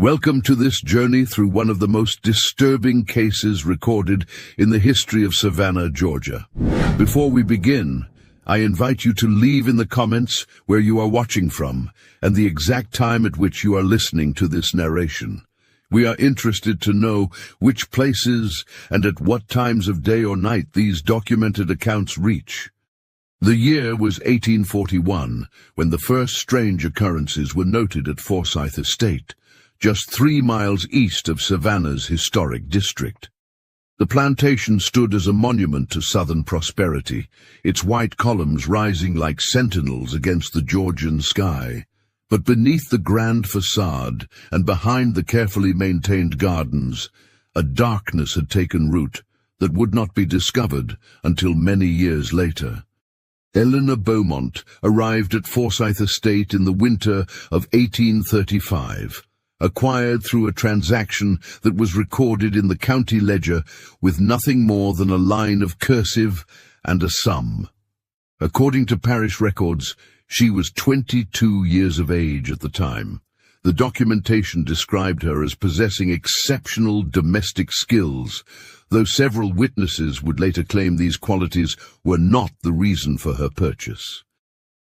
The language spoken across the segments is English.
Welcome to this journey through one of the most disturbing cases recorded in the history of Savannah, Georgia. Before we begin, I invite you to leave in the comments where you are watching from and the exact time at which you are listening to this narration. We are interested to know which places and at what times of day or night these documented accounts reach. The year was 1841, when the first strange occurrences were noted at Forsyth Estate, just 3 miles east of Savannah's historic district. The plantation stood as a monument to Southern prosperity, its white columns rising like sentinels against the Georgian sky. But beneath the grand facade and behind the carefully maintained gardens, a darkness had taken root that would not be discovered until many years later. Eleanor Beaumont arrived at Forsyth Estate in the winter of 1835. Acquired through a transaction that was recorded in the county ledger with nothing more than a line of cursive and a sum. According to parish records, she was 22 years of age at the time. The documentation described her as possessing exceptional domestic skills, though several witnesses would later claim these qualities were not the reason for her purchase.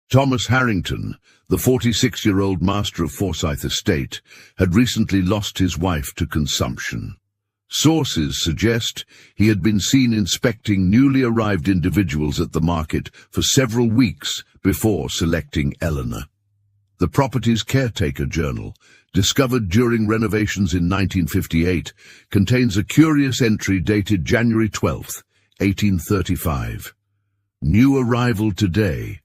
Thomas Harrington, the 46-year-old master of Forsyth Estate, had recently lost his wife to consumption. Sources suggest he had been seen inspecting newly arrived individuals at the market for several weeks before selecting Eleanor. The property's caretaker journal, discovered during renovations in 1958, contains a curious entry dated January 12, 1835. New arrival today.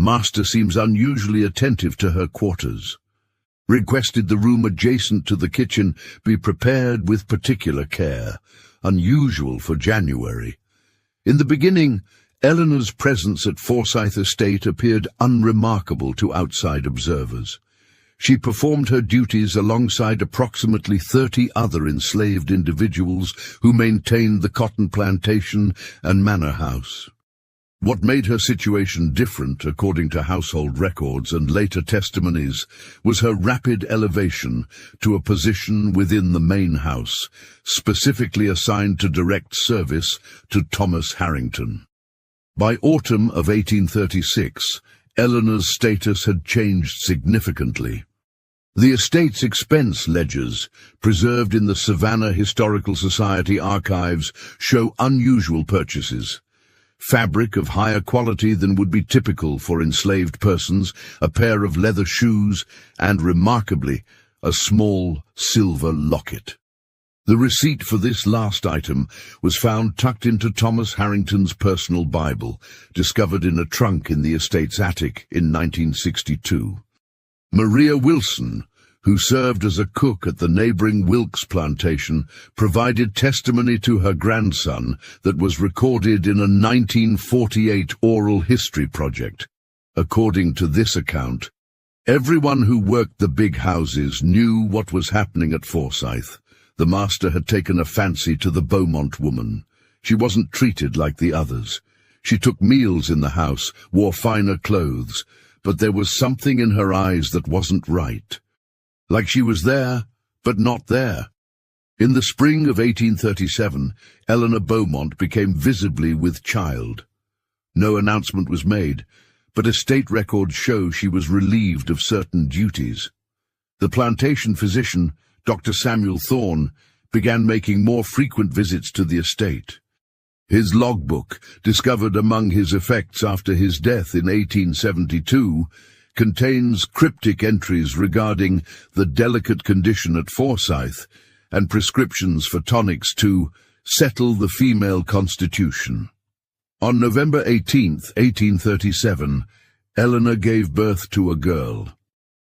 Master seems unusually attentive to her quarters. Requested the room adjacent to the kitchen be prepared with particular care, unusual for January. In the beginning, Eleanor's presence at Forsyth Estate appeared unremarkable to outside observers. She performed her duties alongside approximately 30 other enslaved individuals who maintained the cotton plantation and manor house. What made her situation different, according to household records and later testimonies, was her rapid elevation to a position within the main house, specifically assigned to direct service to Thomas Harrington. By autumn of 1836, Eleanor's status had changed significantly. The estate's expense ledgers, preserved in the Savannah Historical Society archives, show unusual purchases. Fabric of higher quality than would be typical for enslaved persons, a pair of leather shoes, and, remarkably, a small silver locket. The receipt for this last item was found tucked into Thomas Harrington's personal Bible, discovered in a trunk in the estate's attic in 1962. Maria Wilson, who served as a cook at the neighboring Wilkes plantation, provided testimony to her grandson that was recorded in a 1948 oral history project. According to this account, everyone who worked the big houses knew what was happening at Forsyth. The master had taken a fancy to the Beaumont woman. She wasn't treated like the others. She took meals in the house, wore finer clothes, but there was something in her eyes that wasn't right. Like she was there, but not there. In the spring of 1837, Eleanor Beaumont became visibly with child. No announcement was made, but estate records show she was relieved of certain duties. The plantation physician, Dr. Samuel Thorne, began making more frequent visits to the estate. His logbook, discovered among his effects after his death in 1872, contains cryptic entries regarding the delicate condition at Forsyth and prescriptions for tonics to settle the female constitution. On November 18, 1837, Eleanor gave birth to a girl.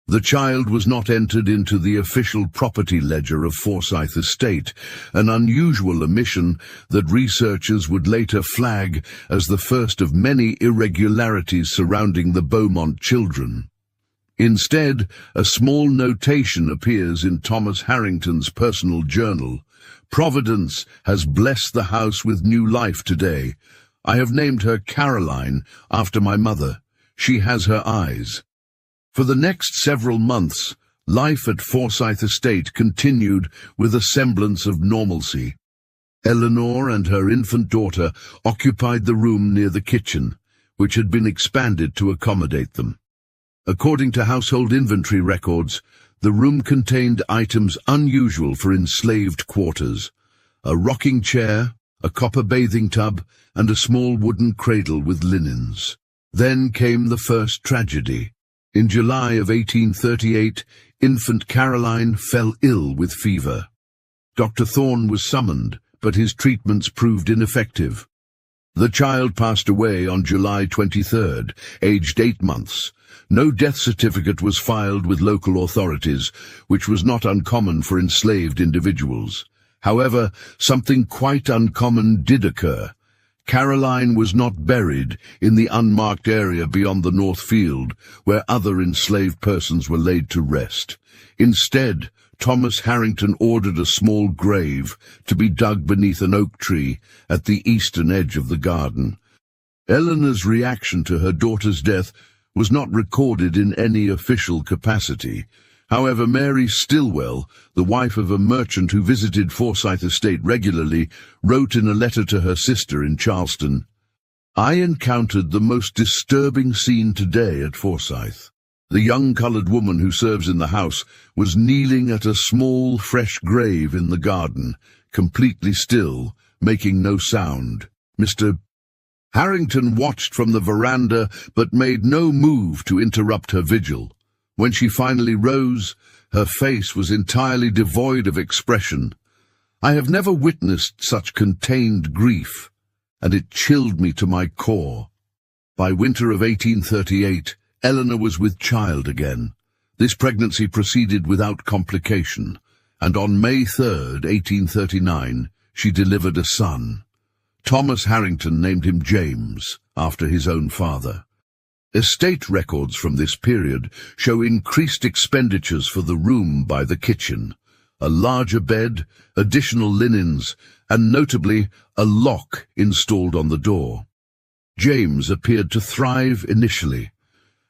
The child was not entered into the official property ledger of Forsyth Estate, an unusual omission that researchers would later flag as the first of many irregularities surrounding the Beaumont children. Instead, a small notation appears in Thomas Harrington's personal journal. Providence has blessed the house with new life today. I have named her Caroline after my mother. She has her eyes. For the next several months, Life at Forsyth Estate continued with a semblance of normalcy. Eleanor and her infant daughter occupied the room near the kitchen, which had been expanded to accommodate them. According to household inventory records, the room contained items unusual for enslaved quarters: a rocking chair, a copper bathing tub, and a small wooden cradle with linens. Then came the first tragedy. In July of 1838, infant Caroline fell ill with fever. Dr. Thorne was summoned, but his treatments proved ineffective. The child passed away on July 23rd, aged 8 months. No death certificate was filed with local authorities, which was not uncommon for enslaved individuals. However, something quite uncommon did occur. Caroline was not buried in the unmarked area beyond the North Field, where other enslaved persons were laid to rest. Instead, Thomas Harrington ordered a small grave to be dug beneath an oak tree at the eastern edge of the garden. Eleanor's reaction to her daughter's death was not recorded in any official capacity. However, Mary Stilwell, the wife of a merchant who visited Forsyth Estate regularly, wrote in a letter to her sister in Charleston, "I encountered the most disturbing scene today at Forsyth. The young colored woman who serves in the house was kneeling at a small, fresh grave in the garden, completely still, making no sound. Mr. Harrington watched from the veranda but made no move to interrupt her vigil. When she finally rose, her face was entirely devoid of expression. I have never witnessed such contained grief, and it chilled me to my core." By winter of 1838, Eleanor was with child again. This pregnancy proceeded without complication, and on May 3rd, 1839, she delivered a son. Thomas Harrington named him James, after his own father. Estate records from this period show increased expenditures for the room by the kitchen, a larger bed, additional linens, and notably a lock installed on the door. James appeared to thrive initially.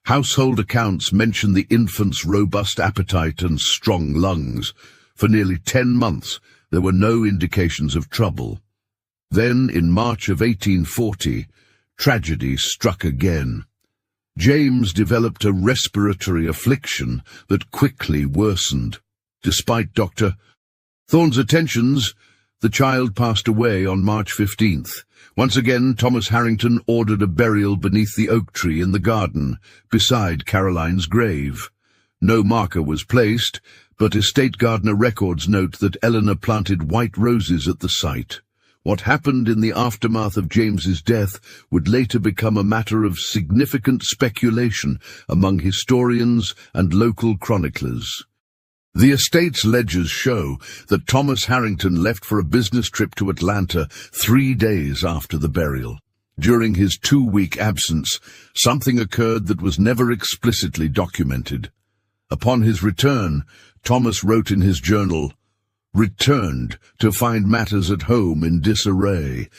Household accounts mention the infant's robust appetite and strong lungs. For nearly 10 months, there were no indications of trouble. Then, in March of 1840, tragedy struck again. James developed a respiratory affliction that quickly worsened. Despite Dr. Thorne's attentions, the child passed away on March 15th. Once again, Thomas Harrington ordered a burial beneath the oak tree in the garden, beside Caroline's grave. No marker was placed, but estate gardener records note that Eleanor planted white roses at the site. What happened in the aftermath of James's death would later become a matter of significant speculation among historians and local chroniclers. The estate's ledgers show that Thomas Harrington left for a business trip to Atlanta 3 days after the burial. During his 2-week absence, something occurred that was never explicitly documented. Upon his return, Thomas wrote in his journal, "Returned to find matters at home in disarray.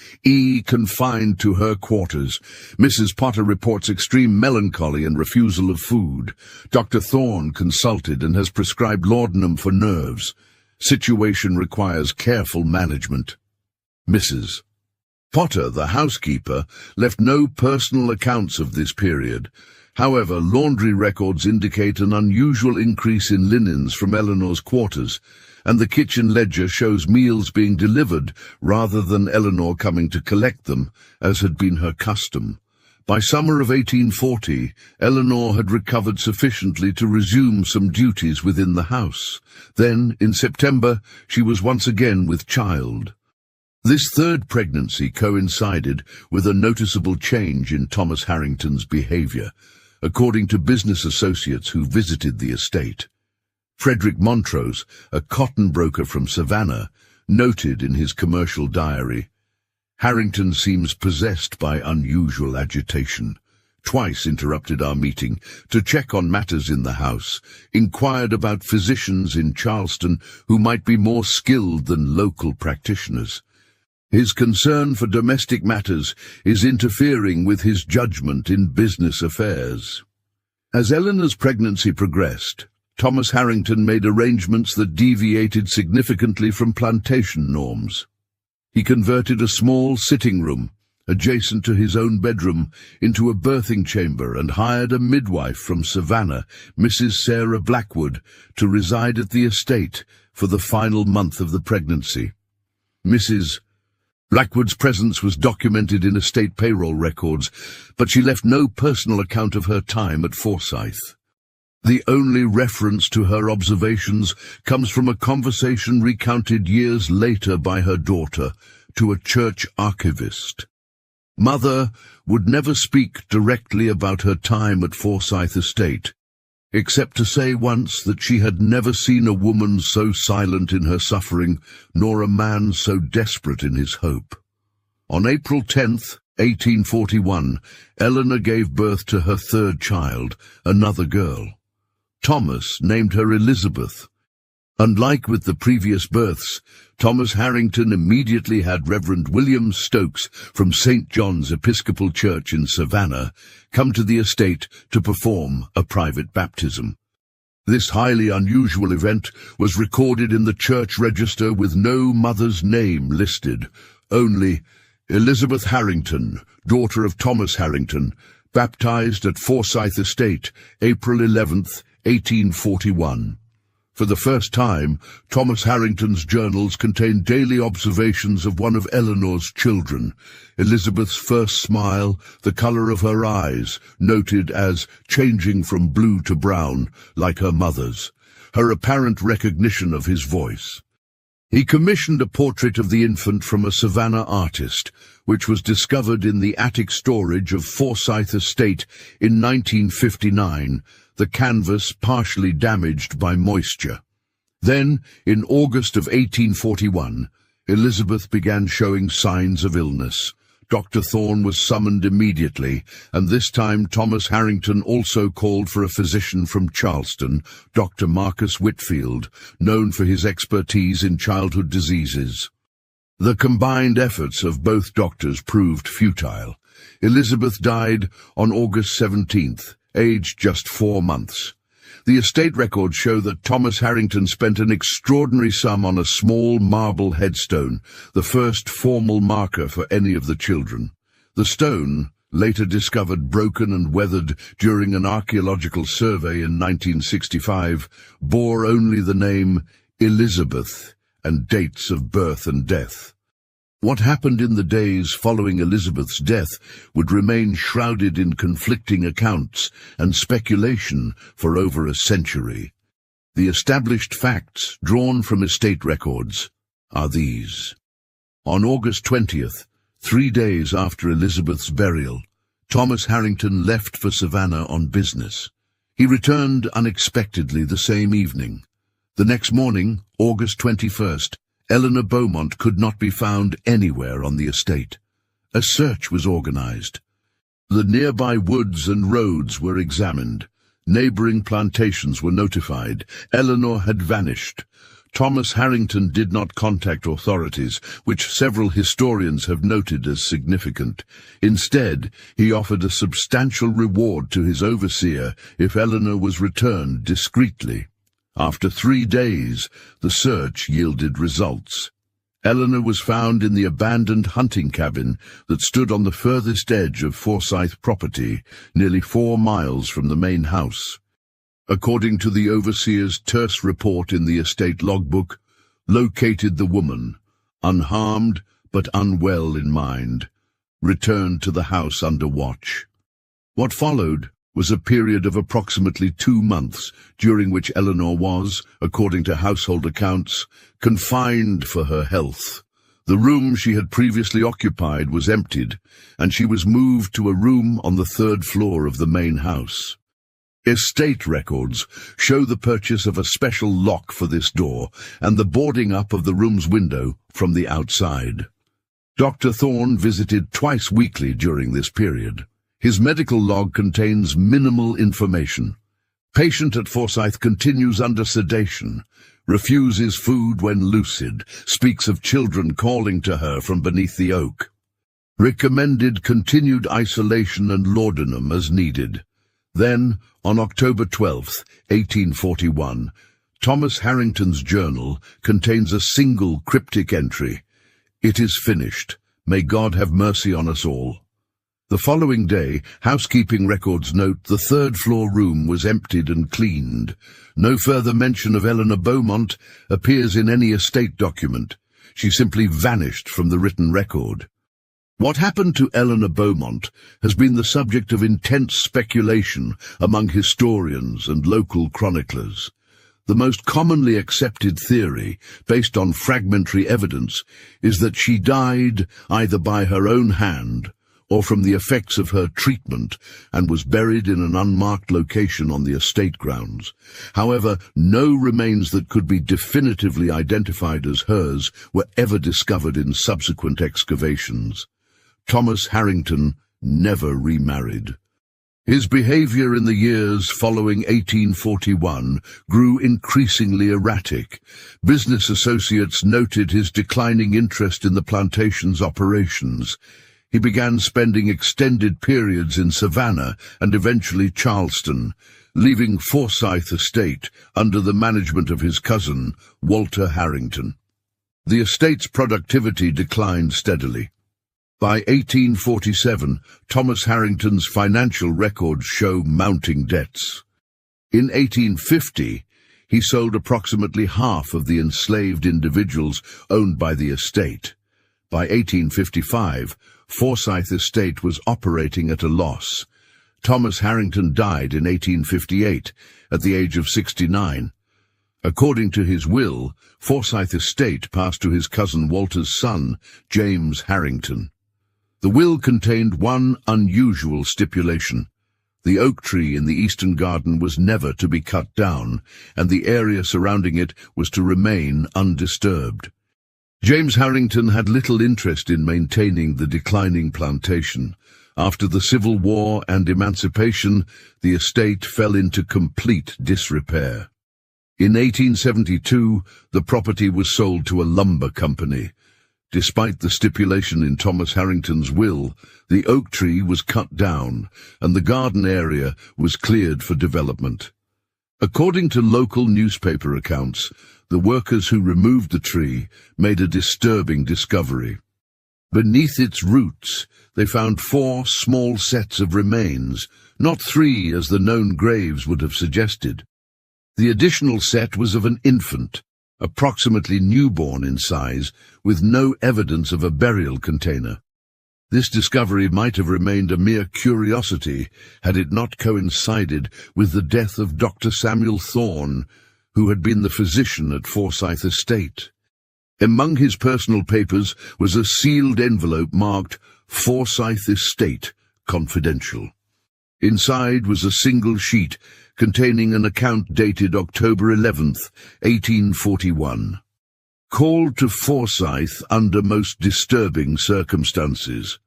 Confined to her quarters. Mrs. Potter reports extreme melancholy and refusal of food. Dr. Thorne consulted and has prescribed laudanum for nerves. Situation requires careful management." Mrs. Potter, the housekeeper, left no personal accounts of this period. However, laundry records indicate an unusual increase in linens from Eleanor's quarters, and the kitchen ledger shows meals being delivered rather than Eleanor coming to collect them, as had been her custom. By summer of 1840, Eleanor had recovered sufficiently to resume some duties within the house. Then, in September, she was once again with child. This third pregnancy coincided with a noticeable change in Thomas Harrington's behavior, according to business associates who visited the estate. Frederick Montrose, a cotton broker from Savannah, noted in his commercial diary, "Harrington seems possessed by unusual agitation. Twice interrupted our meeting to check on matters in the house, inquired about physicians in Charleston who might be more skilled than local practitioners. His concern for domestic matters is interfering with his judgment in business affairs." As Eleanor's pregnancy progressed, Thomas Harrington made arrangements that deviated significantly from plantation norms. He converted a small sitting room, adjacent to his own bedroom, into a birthing chamber and hired a midwife from Savannah, Mrs. Sarah Blackwood, to reside at the estate for the final month of the pregnancy. Mrs. Blackwood's presence was documented in estate payroll records, but she left no personal account of her time at Forsyth. The only reference to her observations comes from a conversation recounted years later by her daughter to a church archivist. Mother would never speak directly about her time at Forsyth Estate, except to say once that she had never seen a woman so silent in her suffering, nor a man so desperate in his hope. On April 10th, 1841, Eleanor gave birth to her third child, another girl. Thomas named her Elizabeth. Unlike with the previous births, Thomas Harrington immediately had Reverend William Stokes from St. John's Episcopal Church in Savannah come to the estate to perform a private baptism. This highly unusual event was recorded in the church register with no mother's name listed, only Elizabeth Harrington, daughter of Thomas Harrington, baptized at Forsyth Estate, April 11th, 1841. For the first time, Thomas Harrington's journals contained daily observations of one of Eleanor's children. Elizabeth's first smile, the color of her eyes, noted as changing from blue to brown, like her mother's. Her apparent recognition of his voice. He commissioned a portrait of the infant from a Savannah artist, which was discovered in the attic storage of Forsyth Estate in 1959, the canvas partially damaged by moisture. Then, in August of 1841, Elizabeth began showing signs of illness. Dr. Thorne was summoned immediately, and this time Thomas Harrington also called for a physician from Charleston, Dr. Marcus Whitfield, known for his expertise in childhood diseases. The combined efforts of both doctors proved futile. Elizabeth died on August 17th, aged just 4 months. The estate records show that Thomas Harrington spent an extraordinary sum on a small marble headstone, the first formal marker for any of the children. The stone, later discovered broken and weathered during an archaeological survey in 1965, bore only the name Elizabeth and dates of birth and death. What happened in the days following Elizabeth's death would remain shrouded in conflicting accounts and speculation for over a century. The established facts drawn from estate records are these. On August 20th, 3 days after Elizabeth's burial, Thomas Harrington left for Savannah on business. He returned unexpectedly the same evening. The next morning, August 21st, Eleanor Beaumont could not be found anywhere on the estate. A search was organized. The nearby woods and roads were examined. Neighboring plantations were notified. Eleanor had vanished. Thomas Harrington did not contact authorities, which several historians have noted as significant. Instead, he offered a substantial reward to his overseer if Eleanor was returned discreetly. After 3 days, the search yielded results. Eleanor was found in the abandoned hunting cabin that stood on the furthest edge of Forsyth property, nearly 4 miles from the main house. According to the overseer's terse report in the estate logbook, located the woman, unharmed but unwell in mind, returned to the house under watch. What followed was a period of approximately 2 months, during which Eleanor was, according to household accounts, confined for her health. The room she had previously occupied was emptied, and she was moved to a room on the 3rd floor of the main house. Estate records show the purchase of a special lock for this door and the boarding up of the room's window from the outside. Dr. Thorne visited twice weekly during this period. His medical log contains minimal information. Patient at Forsyth continues under sedation, refuses food when lucid, speaks of children calling to her from beneath the oak. Recommended continued isolation and laudanum as needed. Then, On October 12, 1841, Thomas Harrington's journal contains a single cryptic entry: "It is finished. May God have mercy on us all." The following day, housekeeping records note the third-floor room was emptied and cleaned. No further mention of Eleanor Beaumont appears in any estate document. She simply vanished from the written record. What happened to Eleanor Beaumont has been the subject of intense speculation among historians and local chroniclers. The most commonly accepted theory, based on fragmentary evidence, is that she died either by her own hand or from the effects of her treatment and was buried in an unmarked location on the estate grounds. However, no remains that could be definitively identified as hers were ever discovered in subsequent excavations. Thomas Harrington never remarried. His behavior in the years following 1841 grew increasingly erratic. Business associates noted his declining interest in the plantation's operations. He began spending extended periods in Savannah and eventually Charleston, leaving Forsyth Estate under the management of his cousin, Walter Harrington. The estate's productivity declined steadily. By 1847, Thomas Harrington's financial records show mounting debts. In 1850, he sold approximately half of the enslaved individuals owned by the estate. By 1855, Forsyth Estate was operating at a loss. Thomas Harrington died in 1858, at the age of 69. According to his will, Forsyth Estate passed to his cousin Walter's son, James Harrington. The will contained one unusual stipulation. The oak tree in the eastern garden was never to be cut down, and the area surrounding it was to remain undisturbed. James Harrington had little interest in maintaining the declining plantation. After the Civil War and emancipation, the estate fell into complete disrepair. In 1872, the property was sold to a lumber company. Despite the stipulation in Thomas Harrington's will, the oak tree was cut down, and the garden area was cleared for development. According to local newspaper accounts, the workers who removed the tree made a disturbing discovery. Beneath its roots, they found 4 small sets of remains, not 3 as the known graves would have suggested. The additional set was of an infant, approximately newborn in size, with no evidence of a burial container. This discovery might have remained a mere curiosity had it not coincided with the death of Dr. Samuel Thorne, who had been the physician at Forsyth Estate. Among his personal papers was a sealed envelope marked "Forsyth Estate, Confidential." Inside was a single sheet containing an account dated October 11th, 1841. Called to Forsyth under most disturbing circumstances.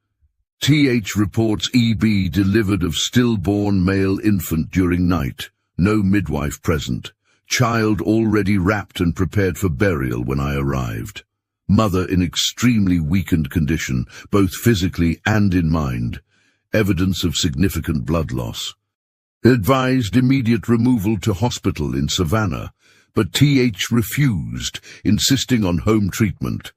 Th reports EB delivered of stillborn male infant during night. No midwife present. Child already wrapped and prepared for burial when I arrived. Mother in extremely weakened condition, both physically and in mind. Evidence of significant blood loss. Advised immediate removal to hospital in Savannah, but Th refused, insisting on home treatment.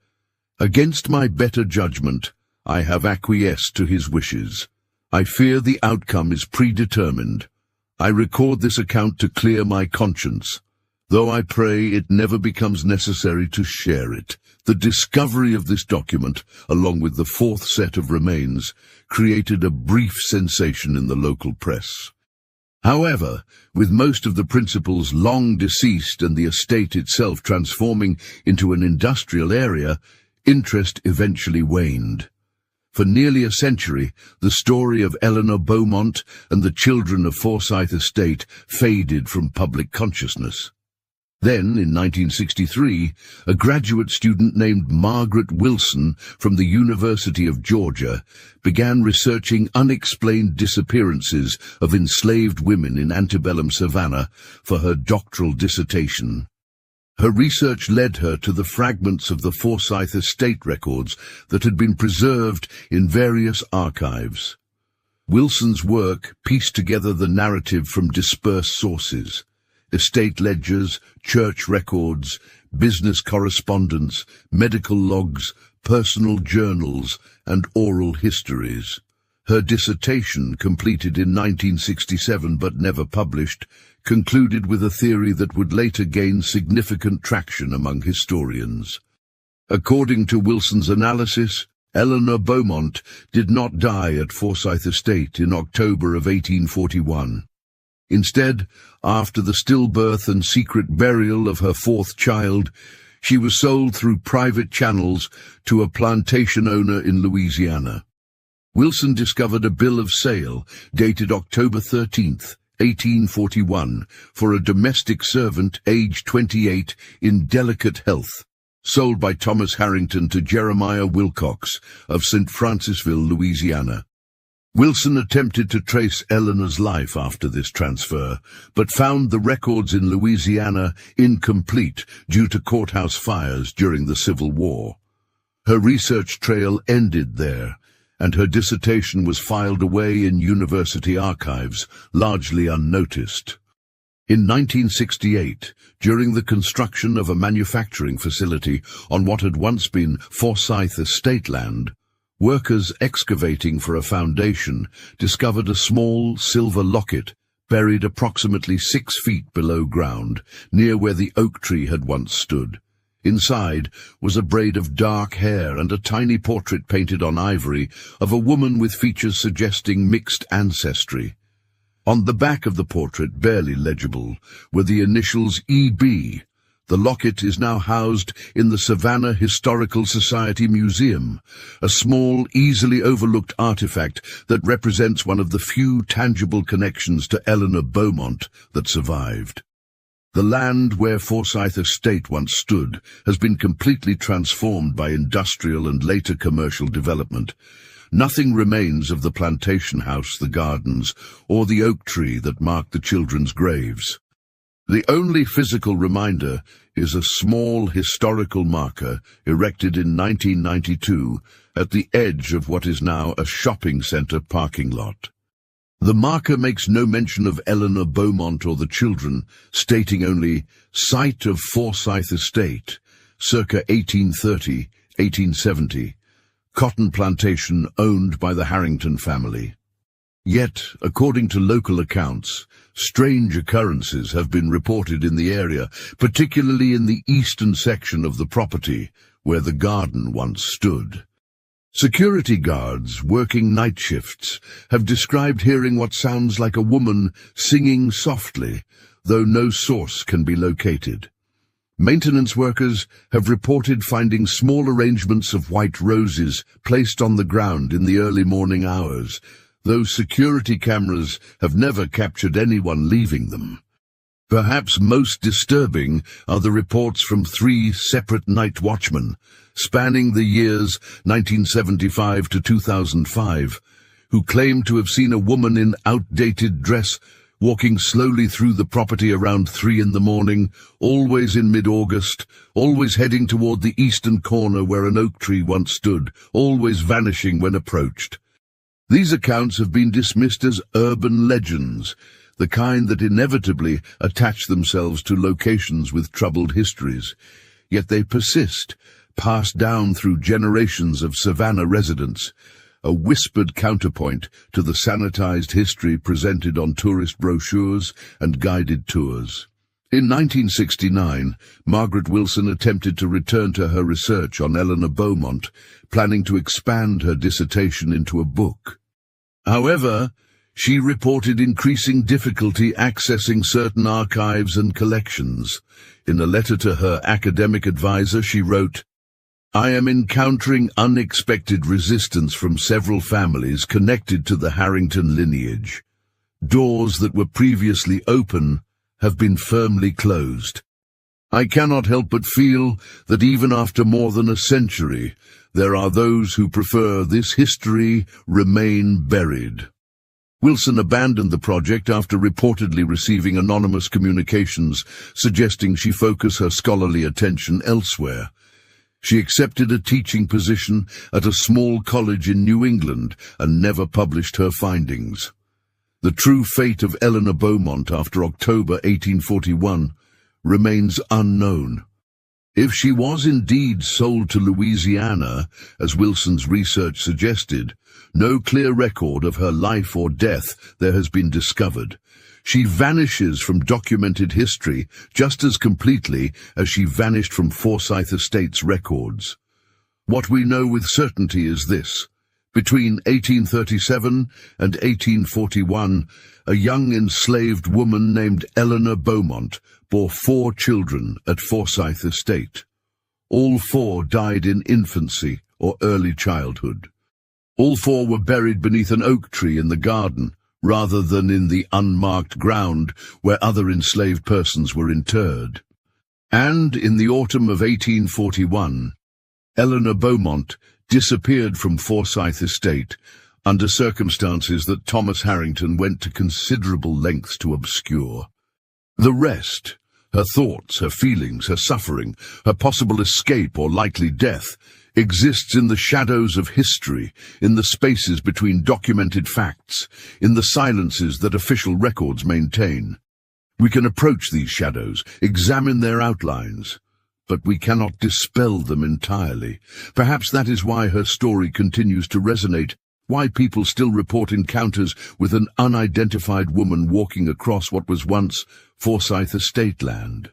Against my better judgment, I have acquiesced to his wishes. I fear the outcome is predetermined. I record this account to clear my conscience, though I pray it never becomes necessary to share it. The discovery of this document, along with the 4th set of remains, created a brief sensation in the local press. However, with most of the principals long deceased and the estate itself transforming into an industrial area, interest eventually waned. For nearly a century, the story of Eleanor Beaumont and the children of Forsyth Estate faded from public consciousness. Then, in 1963, a graduate student named Margaret Wilson from the University of Georgia began researching unexplained disappearances of enslaved women in antebellum Savannah for her doctoral dissertation. Her research led her to the fragments of the Forsyth Estate records that had been preserved in various archives. Wilson's work pieced together the narrative from dispersed sources: estate ledgers, church records, business correspondence, medical logs, personal journals, and oral histories. Her dissertation, completed in 1967 but never published, concluded with a theory that would later gain significant traction among historians. According to Wilson's analysis, Eleanor Beaumont did not die at Forsyth Estate in October of 1841. Instead, after the stillbirth and secret burial of her fourth child, she was sold through private channels to a plantation owner in Louisiana. Wilson discovered a bill of sale dated October 13, 1841, for a domestic servant aged 28 in delicate health, sold by Thomas Harrington to Jeremiah Wilcox of St. Francisville, Louisiana. Wilson attempted to trace Eleanor's life after this transfer, but found the records in Louisiana incomplete due to courthouse fires during the Civil War. Her research trail ended there, and her dissertation was filed away in university archives, largely unnoticed. In 1968, during the construction of a manufacturing facility on what had once been Forsyth Estate land, workers excavating for a foundation discovered a small silver locket buried approximately 6 feet below ground, near where the oak tree had once stood. Inside was a braid of dark hair and a tiny portrait painted on ivory of a woman with features suggesting mixed ancestry. On the back of the portrait, barely legible, were the initials E.B. The locket is now housed in the Savannah Historical Society Museum, a small, easily overlooked artifact that represents one of the few tangible connections to Eleanor Beaumont that survived. The land where Forsyth Estate once stood has been completely transformed by industrial and later commercial development. Nothing remains of the plantation house, the gardens, or the oak tree that marked the children's graves. The only physical reminder is a small historical marker erected in 1992 at the edge of what is now a shopping center parking lot. The marker makes no mention of Eleanor Beaumont or the children, stating only, "Site of Forsyth Estate, circa 1830-1870, cotton plantation owned by the Harrington family." Yet, according to local accounts, strange occurrences have been reported in the area, particularly in the eastern section of the property, where the garden once stood. Security guards working night shifts have described hearing what sounds like a woman singing softly, though no source can be located. Maintenance workers have reported finding small arrangements of white roses placed on the ground in the early morning hours, though security cameras have never captured anyone leaving them. Perhaps most disturbing are the reports from 3 separate night watchmen, spanning the years 1975 to 2005, who claim to have seen a woman in outdated dress walking slowly through the property around 3 in the morning, always in mid-August, always heading toward the eastern corner where an oak tree once stood, always vanishing when approached. These accounts have been dismissed as urban legends, the kind that inevitably attach themselves to locations with troubled histories. Yet they persist, passed down through generations of Savannah residents, a whispered counterpoint to the sanitized history presented on tourist brochures and guided tours. In 1969, Margaret Wilson attempted to return to her research on Eleanor Beaumont, planning to expand her dissertation into a book. However, she reported increasing difficulty accessing certain archives and collections. In a letter to her academic advisor, she wrote, "I am encountering unexpected resistance from several families connected to the Harrington lineage. Doors that were previously open have been firmly closed. I cannot help but feel that even after more than a century, there are those who prefer this history remain buried." Wilson abandoned the project after reportedly receiving anonymous communications suggesting she focus her scholarly attention elsewhere. She accepted a teaching position at a small college in New England and never published her findings. The true fate of Eleanor Beaumont after October 1841 remains unknown. If she was indeed sold to Louisiana, as Wilson's research suggested, no clear record of her life or death there has been discovered. She vanishes from documented history just as completely as she vanished from Forsyth Estate's records. What we know with certainty is this. Between 1837 and 1841, a young enslaved woman named Eleanor Beaumont bore 4 children at Forsyth Estate. All 4 died in infancy or early childhood. All 4 were buried beneath an oak tree in the garden, rather than in the unmarked ground where other enslaved persons were interred. And in the autumn of 1841, Eleanor Beaumont disappeared from Forsyth Estate under circumstances that Thomas Harrington went to considerable lengths to obscure. The rest, her thoughts, her feelings, her suffering, her possible escape or likely death, exists in the shadows of history, in the spaces between documented facts, in the silences that official records maintain. We can approach these shadows, examine their outlines, but we cannot dispel them entirely. Perhaps that is why her story continues to resonate, why people still report encounters with an unidentified woman walking across what was once Forsyth Estate land.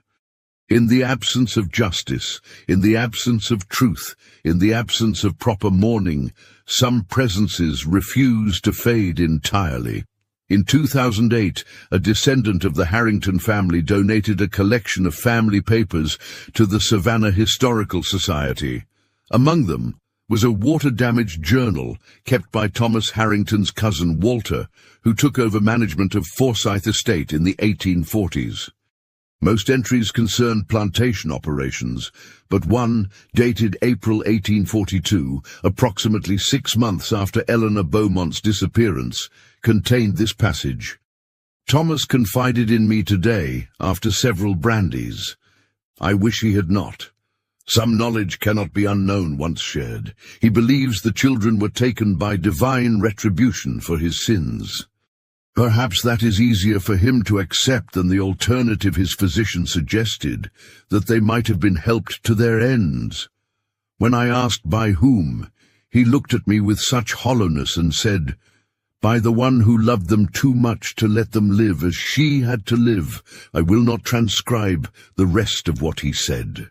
In the absence of justice, in the absence of truth, in the absence of proper mourning, some presences refuse to fade entirely. In 2008, a descendant of the Harrington family donated a collection of family papers to the Savannah Historical Society. Among them was a water-damaged journal kept by Thomas Harrington's cousin Walter, who took over management of Forsyth Estate in the 1840s. Most entries concerned plantation operations, but one, dated April 1842, approximately 6 months after Eleanor Beaumont's disappearance, contained this passage. "Thomas confided in me today, after several brandies. I wish he had not. Some knowledge cannot be unknown once shared. He believes the children were taken by divine retribution for his sins. Perhaps that is easier for him to accept than the alternative his physician suggested, that they might have been helped to their ends. When I asked by whom, he looked at me with such hollowness and said, 'By the one who loved them too much to let them live as she had to live.' I will not transcribe the rest of what he said.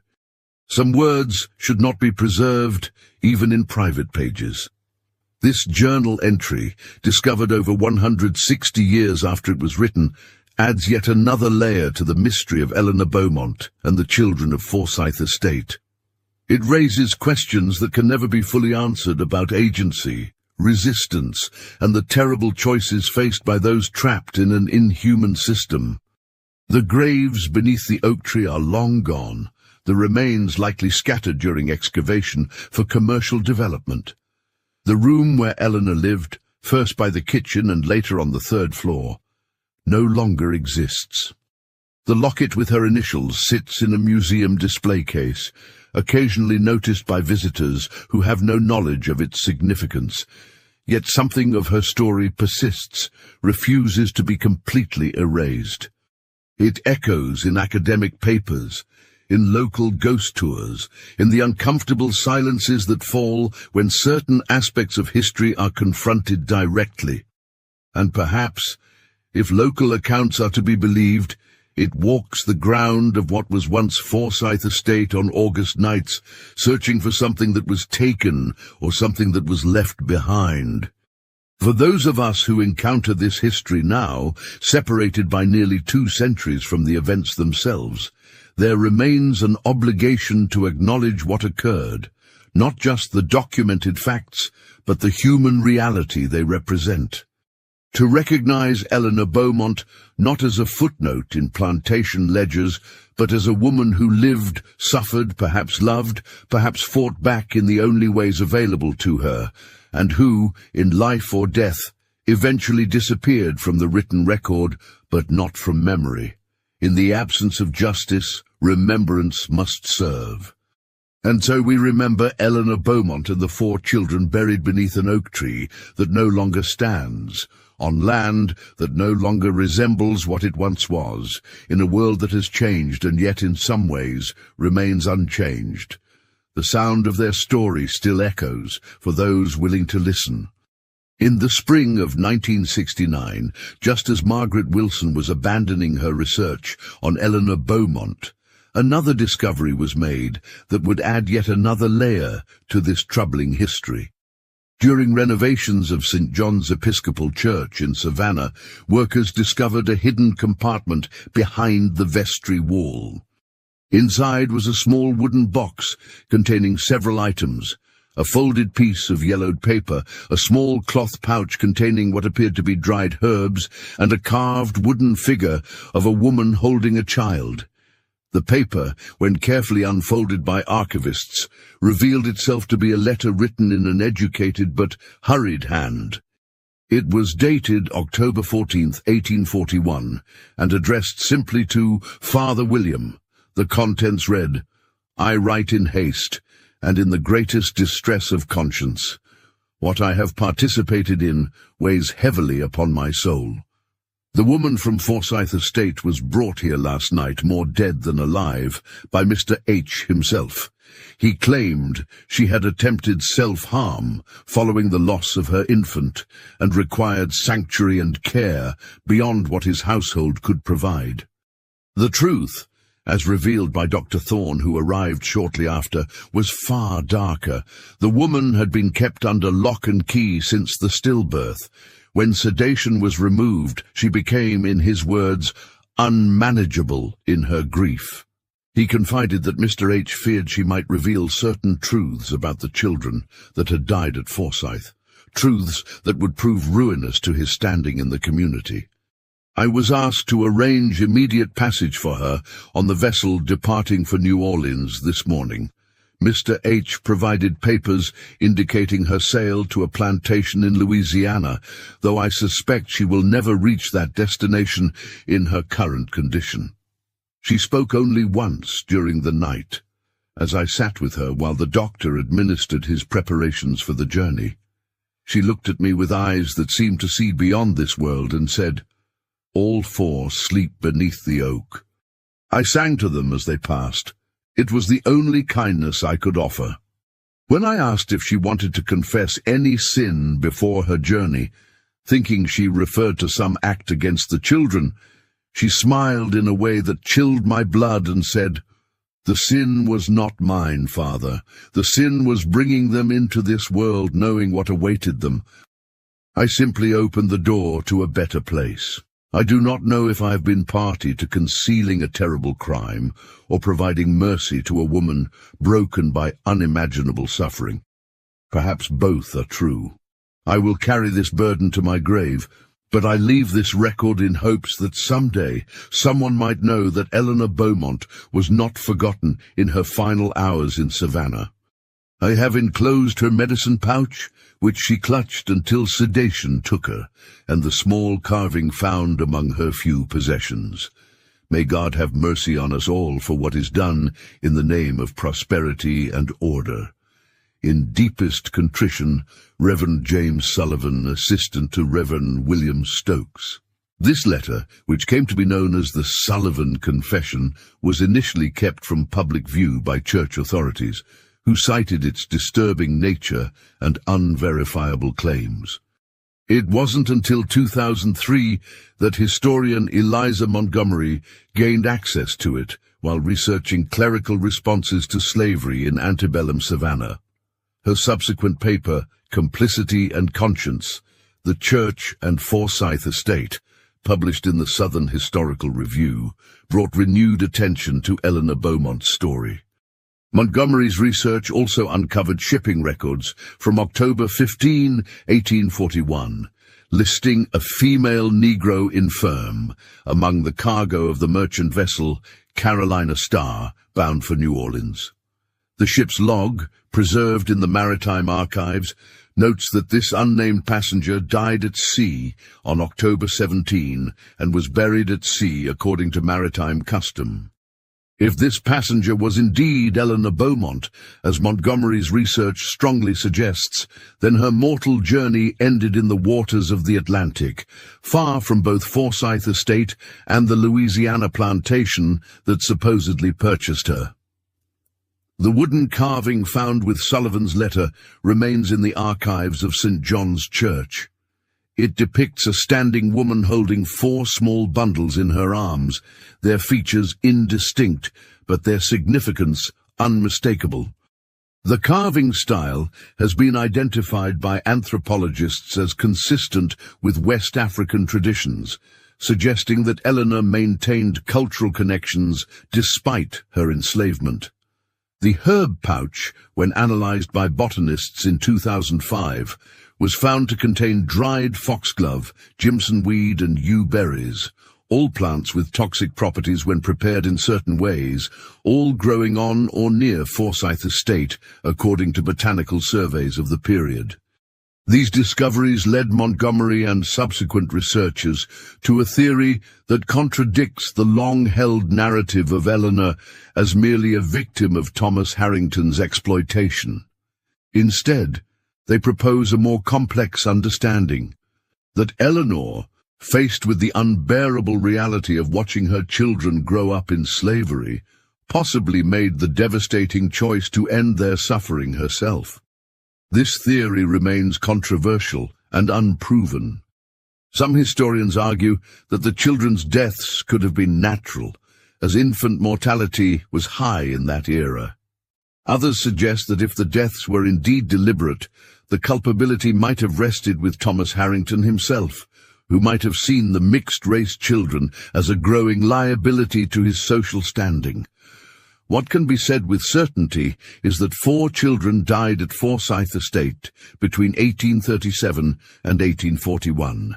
Some words should not be preserved, even in private pages. This journal entry, discovered over 160 years after it was written, adds yet another layer to the mystery of Eleanor Beaumont and the children of Forsyth Estate. It raises questions that can never be fully answered about agency, resistance, and the terrible choices faced by those trapped in an inhuman system. The graves beneath the oak tree are long gone, the remains likely scattered during excavation for commercial development. The room where Eleanor lived, first by the kitchen and later on the 3rd floor, no longer exists. The locket with her initials sits in a museum display case, occasionally noticed by visitors who have no knowledge of its significance. Yet something of her story persists, refuses to be completely erased. It echoes in academic papers, in local ghost tours, in the uncomfortable silences that fall when certain aspects of history are confronted directly. And perhaps, if local accounts are to be believed, it walks the ground of what was once Forsyth Estate on August nights, searching for something that was taken or something that was left behind. For those of us who encounter this history now, separated by nearly 2 centuries from the events themselves, there remains an obligation to acknowledge what occurred, not just the documented facts, but the human reality they represent. To recognize Eleanor Beaumont not as a footnote in plantation ledgers, but as a woman who lived, suffered, perhaps loved, perhaps fought back in the only ways available to her, and who, in life or death, eventually disappeared from the written record, but not from memory. In the absence of justice, remembrance must serve. And so we remember Eleanor Beaumont and the 4 children buried beneath an oak tree that no longer stands, on land that no longer resembles what it once was, in a world that has changed and yet in some ways remains unchanged. The sound of their story still echoes for those willing to listen. In the spring of 1969, just as Margaret Wilson was abandoning her research on Eleanor Beaumont, another discovery was made that would add yet another layer to this troubling history. During renovations of St. John's Episcopal Church in Savannah, workers discovered a hidden compartment behind the vestry wall. Inside was a small wooden box containing several items: a folded piece of yellowed paper, a small cloth pouch containing what appeared to be dried herbs, and a carved wooden figure of a woman holding a child. The paper, when carefully unfolded by archivists, revealed itself to be a letter written in an educated but hurried hand. It was dated October 14, 1841, and addressed simply to Father William. The contents read, "I write in haste, and in the greatest distress of conscience. What I have participated in weighs heavily upon my soul. The woman from Forsyth Estate was brought here last night, more dead than alive, by Mr. H. himself. He claimed she had attempted self-harm following the loss of her infant, and required sanctuary and care beyond what his household could provide. The truth, as revealed by Dr. Thorne, who arrived shortly after, was far darker. The woman had been kept under lock and key since the stillbirth. When sedation was removed, she became, in his words, unmanageable in her grief. He confided that Mr. H. feared she might reveal certain truths about the children that had died at Forsyth, truths that would prove ruinous to his standing in the community. I was asked to arrange immediate passage for her on the vessel departing for New Orleans this morning. Mr. H. provided papers indicating her sale to a plantation in Louisiana, though I suspect she will never reach that destination in her current condition. She spoke only once during the night, as I sat with her while the doctor administered his preparations for the journey. She looked at me with eyes that seemed to see beyond this world and said, "All 4 sleep beneath the oak." I sang to them as they passed. It was the only kindness I could offer. When I asked if she wanted to confess any sin before her journey, thinking she referred to some act against the children, she smiled in a way that chilled my blood and said, "The sin was not mine, Father. The sin was bringing them into this world knowing what awaited them. I simply opened the door to a better place. I do not know if I have been party to concealing a terrible crime or providing mercy to a woman broken by unimaginable suffering. Perhaps both are true. I will carry this burden to my grave, but I leave this record in hopes that someday someone might know that Eleanor Beaumont was not forgotten in her final hours in Savannah. I have enclosed her medicine pouch, which she clutched until sedation took her, and the small carving found among her few possessions. May God have mercy on us all for what is done in the name of prosperity and order. In deepest contrition, Reverend James Sullivan, assistant to Reverend William Stokes. This letter, which came to be known as the Sullivan Confession, was initially kept from public view by church authorities, who cited its disturbing nature and unverifiable claims. It wasn't until 2003 that historian Eliza Montgomery gained access to it while researching clerical responses to slavery in antebellum Savannah. Her subsequent paper, Complicity and Conscience, The Church and Forsyth Estate, published in the Southern Historical Review, brought renewed attention to Eleanor Beaumont's story. Montgomery's research also uncovered shipping records from October 15, 1841, listing a female Negro infirm among the cargo of the merchant vessel Carolina Star, bound for New Orleans. The ship's log, preserved in the Maritime Archives, notes that this unnamed passenger died at sea on October 17 and was buried at sea according to maritime custom. If this passenger was indeed Eleanor Beaumont, as Montgomery's research strongly suggests, then her mortal journey ended in the waters of the Atlantic, far from both Forsyth Estate and the Louisiana plantation that supposedly purchased her. The wooden carving found with Sullivan's letter remains in the archives of St. John's Church. It depicts a standing woman holding 4 small bundles in her arms, their features indistinct, but their significance unmistakable. The carving style has been identified by anthropologists as consistent with West African traditions, suggesting that Eleanor maintained cultural connections despite her enslavement. The herb pouch, when analyzed by botanists in 2005, was found to contain dried foxglove, Jimson weed and yew berries, all plants with toxic properties when prepared in certain ways, all growing on or near Forsyth Estate, according to botanical surveys of the period. These discoveries led Montgomery and subsequent researchers to a theory that contradicts the long-held narrative of Eleanor as merely a victim of Thomas Harrington's exploitation. Instead, they propose a more complex understanding, that Eleanor, faced with the unbearable reality of watching her children grow up in slavery, possibly made the devastating choice to end their suffering herself. This theory remains controversial and unproven. Some historians argue that the children's deaths could have been natural, as infant mortality was high in that era. Others suggest that if the deaths were indeed deliberate, the culpability might have rested with Thomas Harrington himself, who might have seen the mixed-race children as a growing liability to his social standing. What can be said with certainty is that 4 children died at Forsyth Estate between 1837 and 1841.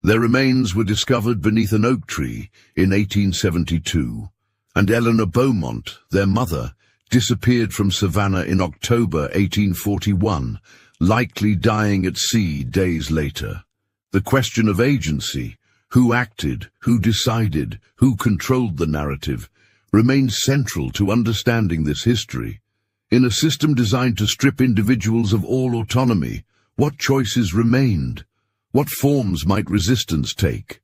Their remains were discovered beneath an oak tree in 1872, and Eleanor Beaumont, their mother, disappeared from Savannah in October 1841, likely dying at sea days later. The question of agency, who acted, who decided, who controlled the narrative, remains central to understanding this history. In a system designed to strip individuals of all autonomy, what choices remained? What forms might resistance take?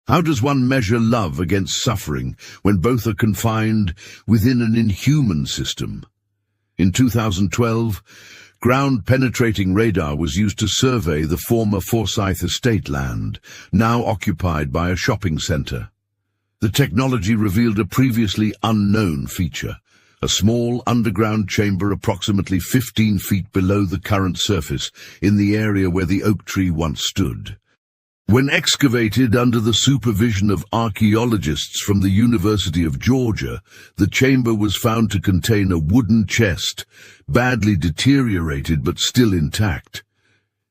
How does one measure love against suffering when both are confined within an inhuman system? In 2012, ground-penetrating radar was used to survey the former Forsyth Estate land, now occupied by a shopping centre. The technology revealed a previously unknown feature, a small underground chamber approximately 15 feet below the current surface in the area where the oak tree once stood. When excavated under the supervision of archaeologists from the University of Georgia, the chamber was found to contain a wooden chest, badly deteriorated but still intact.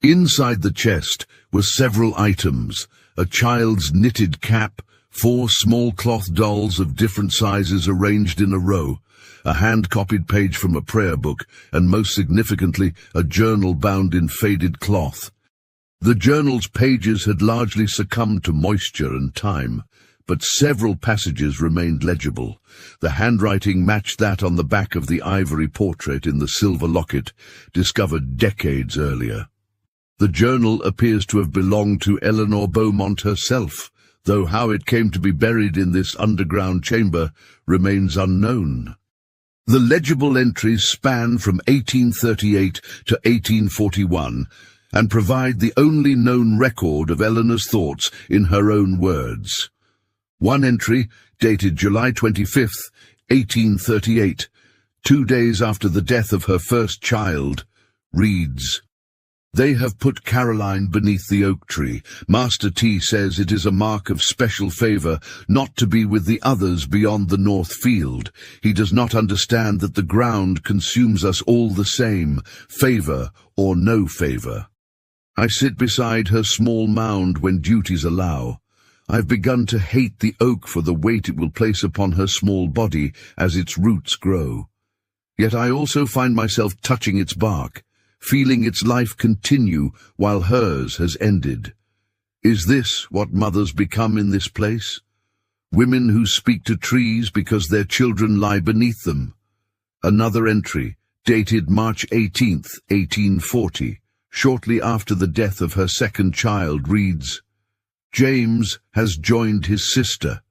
Inside the chest were several items: a child's knitted cap, 4 small cloth dolls of different sizes arranged in a row, a hand-copied page from a prayer book, and most significantly, a journal bound in faded cloth. The journal's pages had largely succumbed to moisture and time, but several passages remained legible. The handwriting matched that on the back of the ivory portrait in the silver locket, discovered decades earlier. The journal appears to have belonged to Eleanor Beaumont herself, though how it came to be buried in this underground chamber remains unknown. The legible entries span from 1838 to 1841, and provide the only known record of Eleanor's thoughts in her own words. One entry, dated July 25, 1838, 2 days after the death of her first child, reads, "They have put Caroline beneath the oak tree. Master T says it is a mark of special favor not to be with the others beyond the north field. He does not understand that the ground consumes us all the same, favor or no favor. I sit beside her small mound when duties allow. I've begun to hate the oak for the weight it will place upon her small body as its roots grow. Yet I also find myself touching its bark, feeling its life continue while hers has ended. Is this what mothers become in this place? women who speak to trees because their children lie beneath them. Another entry, dated March 18th, 1840, shortly after the death of her second child, reads, "James has joined his sister.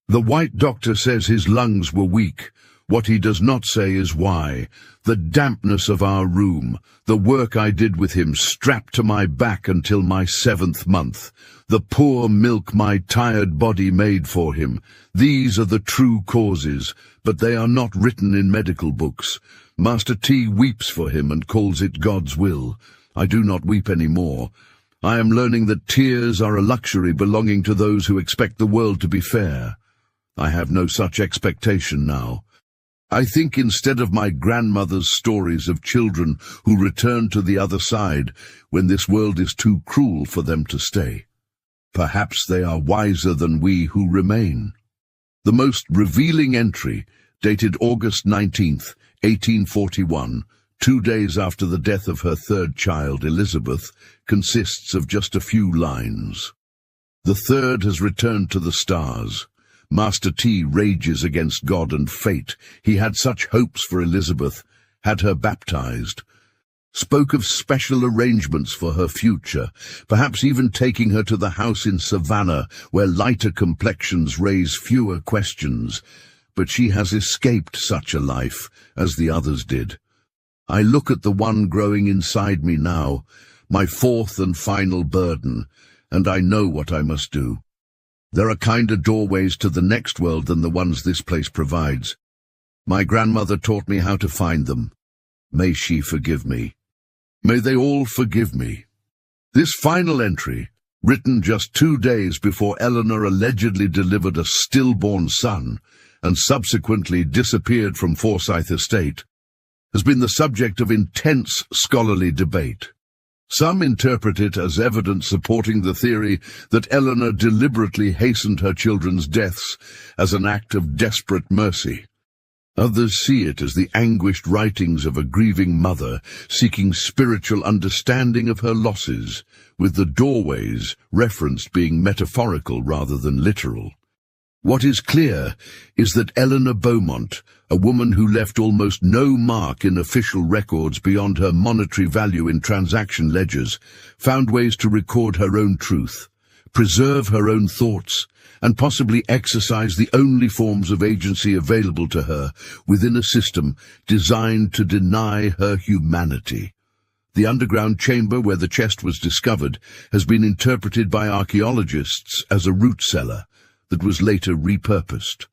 The white doctor says his lungs were weak. What he does not say is why. The dampness of our room, the work I did with him strapped to my back until my 7th month, the poor milk my tired body made for him. These are the true causes, but they are not written in medical books. Master T weeps for him and calls it God's will. I do not weep any more. I am learning that tears are a luxury belonging to those who expect the world to be fair. I have no such expectation now. I think instead of my grandmother's stories of children who return to the other side when this world is too cruel for them to stay. Perhaps they are wiser than we who remain." The most revealing entry, dated August 19th, 1841, 2 days after the death of her third child, Elizabeth, consists of just a few lines. "The third has returned to the stars. Master T rages against God and fate. He had such hopes for Elizabeth, had her baptized. Spoke of special arrangements for her future, perhaps even taking her to the house in Savannah, where lighter complexions raise fewer questions. But she has escaped such a life, as the others did. I look at the one growing inside me now, my fourth and final burden, and I know what I must do. There are kinder doorways to the next world than the ones this place provides. My grandmother taught me how to find them. May she forgive me. May they all forgive me." This final entry, written just 2 days before Eleanor allegedly delivered a stillborn son and subsequently disappeared from Forsyth Estate, has been the subject of intense scholarly debate. Some interpret it as evidence supporting the theory that Eleanor deliberately hastened her children's deaths as an act of desperate mercy. Others see it as the anguished writings of a grieving mother seeking spiritual understanding of her losses, with the doorways referenced being metaphorical rather than literal. What is clear is that Eleanor Beaumont, a woman who left almost no mark in official records beyond her monetary value in transaction ledgers, found ways to record her own truth, preserve her own thoughts, and possibly exercise the only forms of agency available to her within a system designed to deny her humanity. The underground chamber where the chest was discovered has been interpreted by archaeologists as a root cellar that was later repurposed.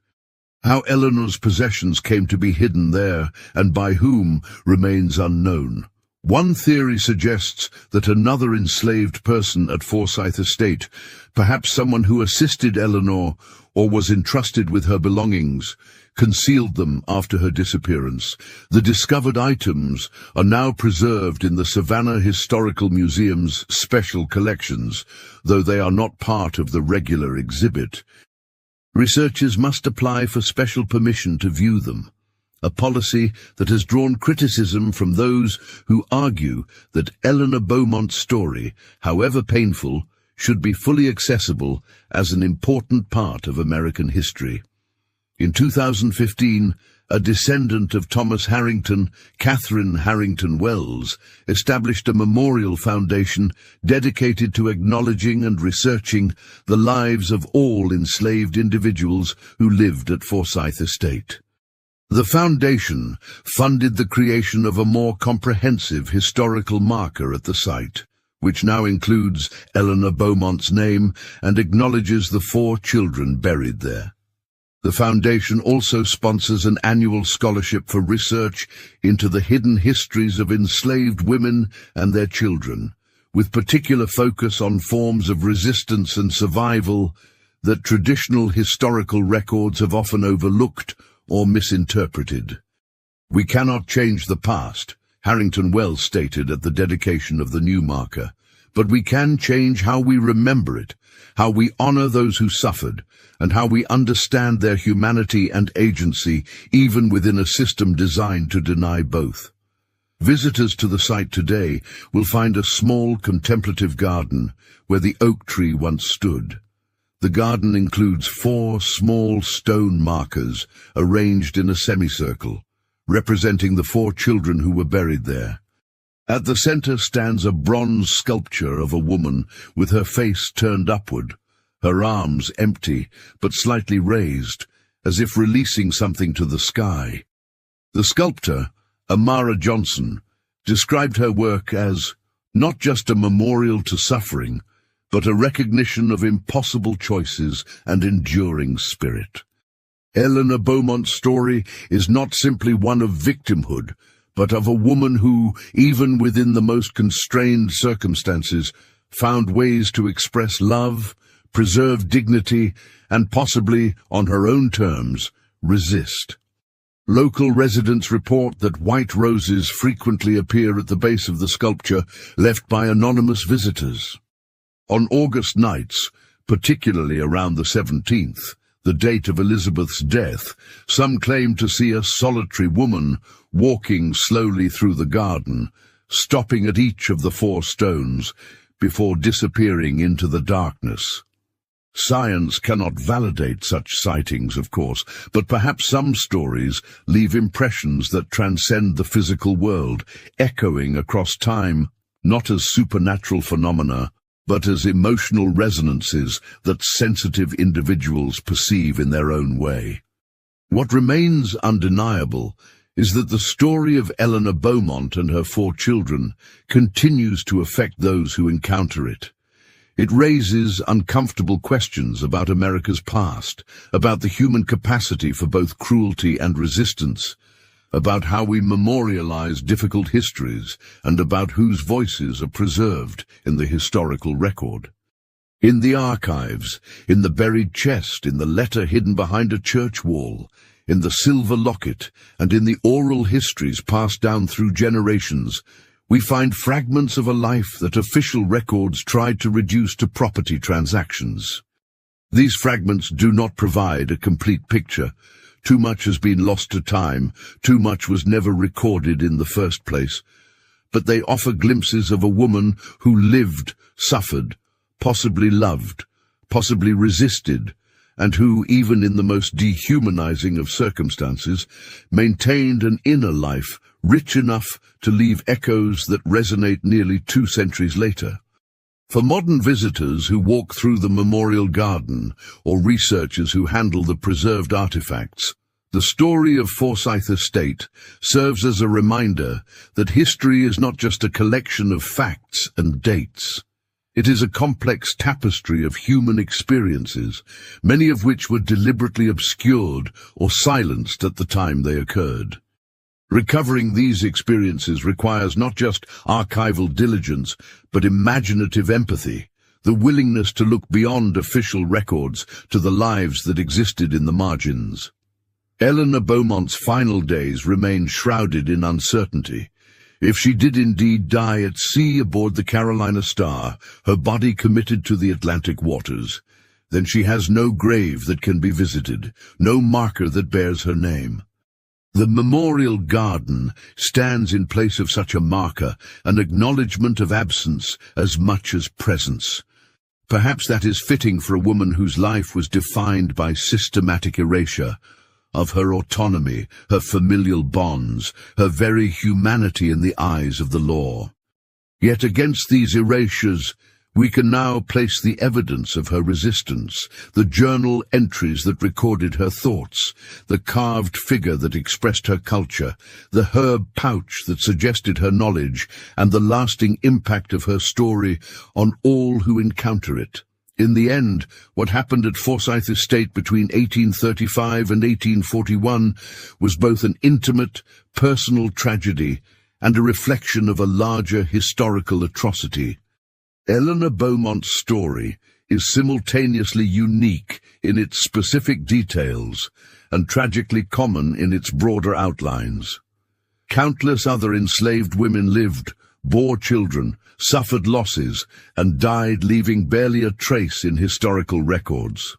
How Eleanor's possessions came to be hidden there, and by whom, remains unknown. One theory suggests that another enslaved person at Forsyth Estate, perhaps someone who assisted Eleanor or was entrusted with her belongings, concealed them after her disappearance. The discovered items are now preserved in the Savannah Historical Museum's special collections, though they are not part of the regular exhibit. Researchers must apply for special permission to view them, a policy that has drawn criticism from those who argue that Eleanor Beaumont's story, however painful, should be fully accessible as an important part of American history. In 2015, a descendant of Thomas Harrington, Catherine Harrington Wells, established a memorial foundation dedicated to acknowledging and researching the lives of all enslaved individuals who lived at Forsyth Estate. The foundation funded the creation of a more comprehensive historical marker at the site, which now includes Eleanor Beaumont's name and acknowledges the 4 children buried there. The foundation also sponsors an annual scholarship for research into the hidden histories of enslaved women and their children, with particular focus on forms of resistance and survival that traditional historical records have often overlooked or misinterpreted. "We cannot change the past," Harrington Wells stated at the dedication of the new marker, "but we can change how we remember it, how we honor those who suffered, and how we understand their humanity and agency, even within a system designed to deny both." Visitors to the site today will find a small contemplative garden where the oak tree once stood. The garden includes 4 small stone markers arranged in a semicircle, representing the 4 children who were buried there. At the center stands a bronze sculpture of a woman with her face turned upward, her arms empty but slightly raised, as if releasing something to the sky. The sculptor, Amara Johnson, described her work as not just a memorial to suffering, but a recognition of impossible choices and enduring spirit. Eleanor Beaumont's story is not simply one of victimhood, but of a woman who, even within the most constrained circumstances, found ways to express love, preserve dignity, and possibly, on her own terms, resist. Local residents report that white roses frequently appear at the base of the sculpture left by anonymous visitors. On August nights, particularly around the 17th, the date of Elizabeth's death, some claim to see a solitary woman walking slowly through the garden, stopping at each of the 4 stones before disappearing into the darkness. Science cannot validate such sightings, of course, but perhaps some stories leave impressions that transcend the physical world, echoing across time, not as supernatural phenomena, but as emotional resonances that sensitive individuals perceive in their own way. What remains undeniable is that the story of Eleanor Beaumont and her 4 children continues to affect those who encounter it. It raises uncomfortable questions about America's past, about the human capacity for both cruelty and resistance, about how we memorialize difficult histories, and about whose voices are preserved in the historical record. In the archives, in the buried chest, in the letter hidden behind a church wall, in the silver locket, and in the oral histories passed down through generations, we find fragments of a life that official records tried to reduce to property transactions. These fragments do not provide a complete picture. Too much has been lost to time, too much was never recorded in the first place. But they offer glimpses of a woman who lived, suffered, possibly loved, possibly resisted, and who, even in the most dehumanizing of circumstances, maintained an inner life rich enough to leave echoes that resonate nearly 2 centuries later. For modern visitors who walk through the memorial garden, or researchers who handle the preserved artifacts, the story of Forsyth Estate serves as a reminder that history is not just a collection of facts and dates. It is a complex tapestry of human experiences, many of which were deliberately obscured or silenced at the time they occurred. Recovering these experiences requires not just archival diligence, but imaginative empathy, the willingness to look beyond official records to the lives that existed in the margins. Eleanor Beaumont's final days remain shrouded in uncertainty. If she did indeed die at sea aboard the Carolina Star, her body committed to the Atlantic waters, then she has no grave that can be visited, no marker that bears her name. The memorial garden stands in place of such a marker, an acknowledgement of absence as much as presence. Perhaps that is fitting for a woman whose life was defined by systematic erasure of her autonomy, her familial bonds, her very humanity in the eyes of the law. Yet against these erasures, we can now place the evidence of her resistance, the journal entries that recorded her thoughts, the carved figure that expressed her culture, the herb pouch that suggested her knowledge, and the lasting impact of her story on all who encounter it. In the end, what happened at Forsyth Estate between 1835 and 1841 was both an intimate, personal tragedy and a reflection of a larger historical atrocity. Eleanor Beaumont's story is simultaneously unique in its specific details and tragically common in its broader outlines. Countless other enslaved women lived, bore children, suffered losses, and died, leaving barely a trace in historical records.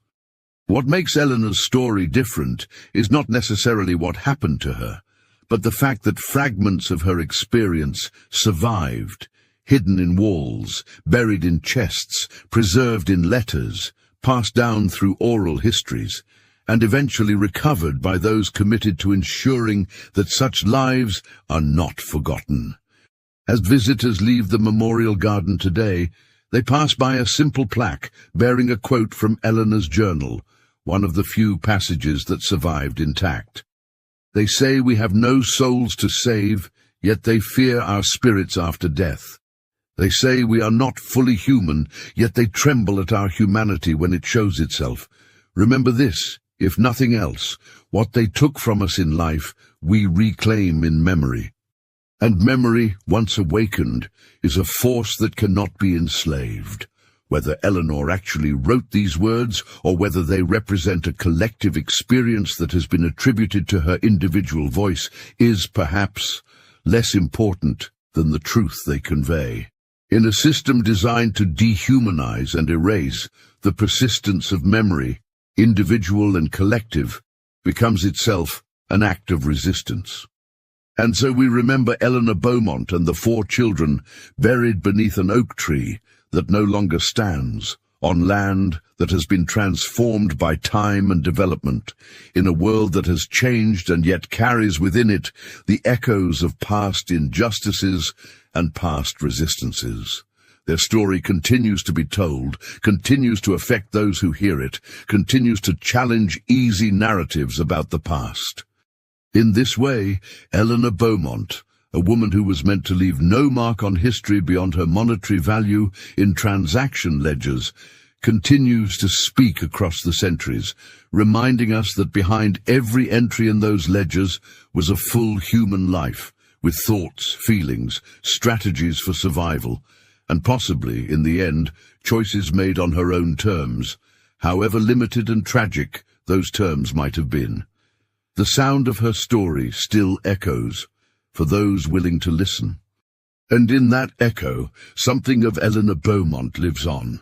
What makes Eleanor's story different is not necessarily what happened to her, but the fact that fragments of her experience survived, hidden in walls, buried in chests, preserved in letters, passed down through oral histories, and eventually recovered by those committed to ensuring that such lives are not forgotten. As visitors leave the memorial garden today, they pass by a simple plaque bearing a quote from Eleanor's journal, one of the few passages that survived intact. They say we have no souls to save, yet they fear our spirits after death. They say we are not fully human, yet they tremble at our humanity when it shows itself. Remember this, if nothing else, what they took from us in life, we reclaim in memory. And memory, once awakened, is a force that cannot be enslaved. Whether Eleanor actually wrote these words, or whether they represent a collective experience that has been attributed to her individual voice, is perhaps less important than the truth they convey. In a system designed to dehumanize and erase, the persistence of memory, individual and collective, becomes itself an act of resistance. And so we remember Eleanor Beaumont and the 4 children buried beneath an oak tree that no longer stands, on land that has been transformed by time and development, in a world that has changed and yet carries within it the echoes of past injustices and past resistances. Their story continues to be told, continues to affect those who hear it, continues to challenge easy narratives about the past. In this way, Eleanor Beaumont, a woman who was meant to leave no mark on history beyond her monetary value in transaction ledgers, continues to speak across the centuries, reminding us that behind every entry in those ledgers was a full human life, with thoughts, feelings, strategies for survival, and possibly, in the end, choices made on her own terms, however limited and tragic those terms might have been. The sound of her story still echoes for those willing to listen. And in that echo, something of Eleanor Beaumont lives on.